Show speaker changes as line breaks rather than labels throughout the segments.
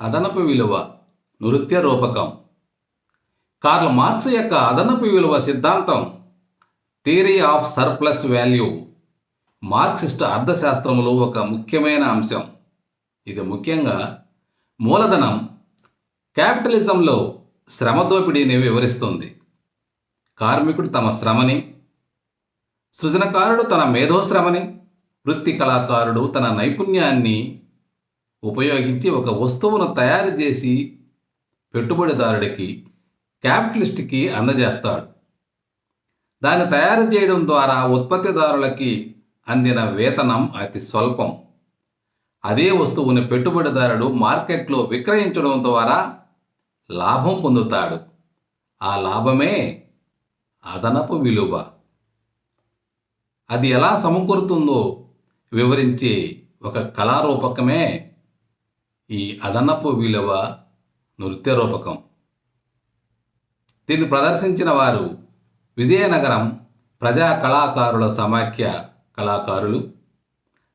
అదనపు విలువ నృత్య రూపకం. కార్ల్ మార్క్స్ యొక్క అదనపు విలువ సిద్ధాంతం theory of surplus value Marxist అర్థశాస్త్రంలో ఒక ముఖ్యమైన అంశం. ఇది ముఖ్యంగా మూలధనం క్యాపిటలిజంలో శ్రమ దోపిడీని వివరిస్తుంది. కార్మికుడు తమ శ్రమని, సృజనకారుడు తన మేధోశ్రమని, వృత్తి కళాకారుడు తన నైపుణ్యాన్ని ఉపయోగించి ఒక వస్తువును తయారు చేసి పెట్టుబడిదారుడికి, క్యాపిటలిస్ట్కి అందజేస్తాడు. దాన్ని తయారు చేయడం ద్వారా ఉత్పత్తిదారులకి అందిన వేతనం అతి స్వల్పం. అదే వస్తువుని పెట్టుబడిదారుడు మార్కెట్లో విక్రయించడం ద్వారా లాభం పొందుతాడు. ఆ లాభమే అదనపు విలువ. అది ఎలా సమకూరుతుందో వివరించే ఒక కళారూపకమే ఈ అదనపు విలువ నృత్య రూపకం. దీన్ని ప్రదర్శించిన వారు విజయనగరం ప్రజా కళాకారుల సమాఖ్య కళాకారులు.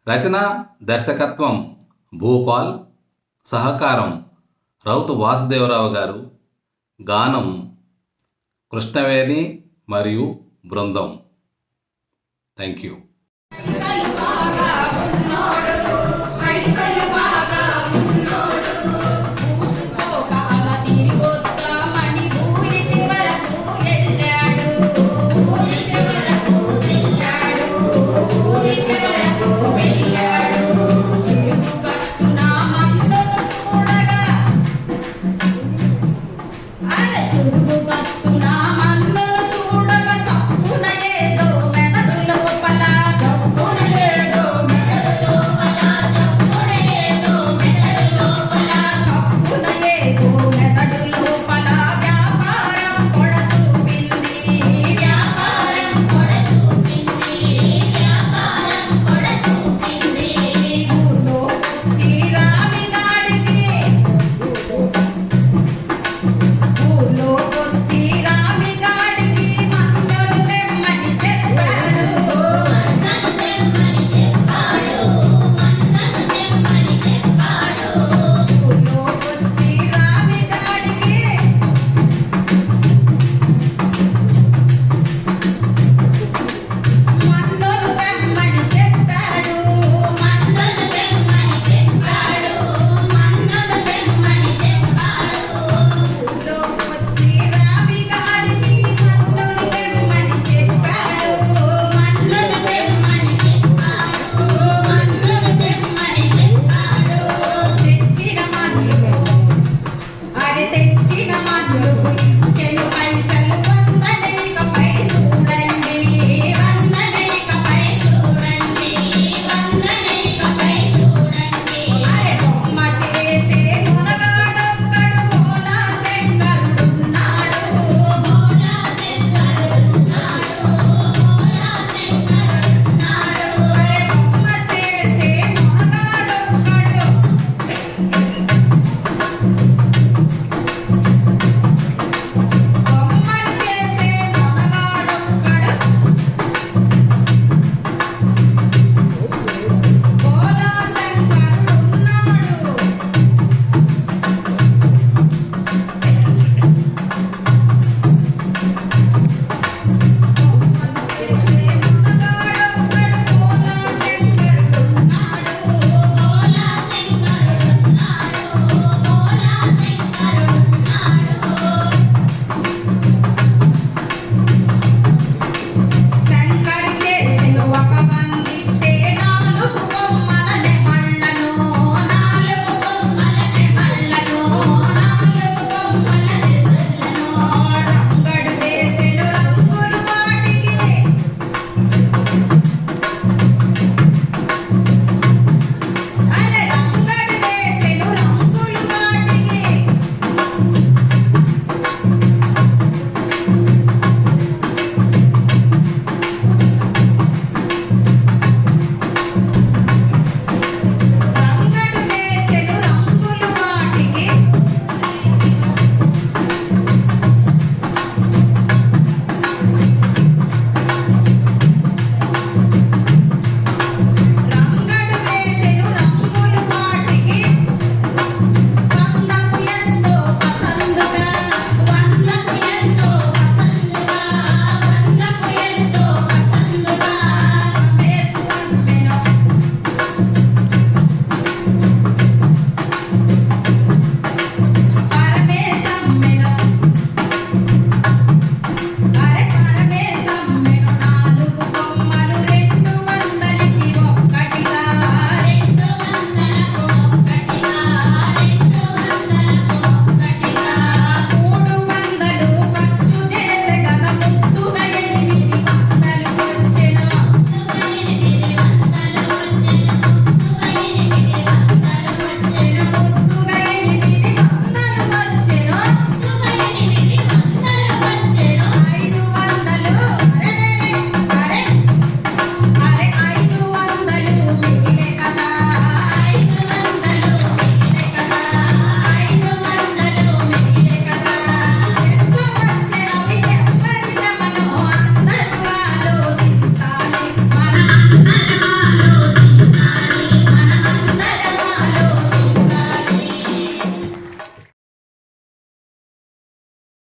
రచన దర్శకత్వం భూపాల్. సహకారం రౌతు వాసుదేవరావు గారు. గానం కృష్ణవేణి మరియు బృందం. Thank you.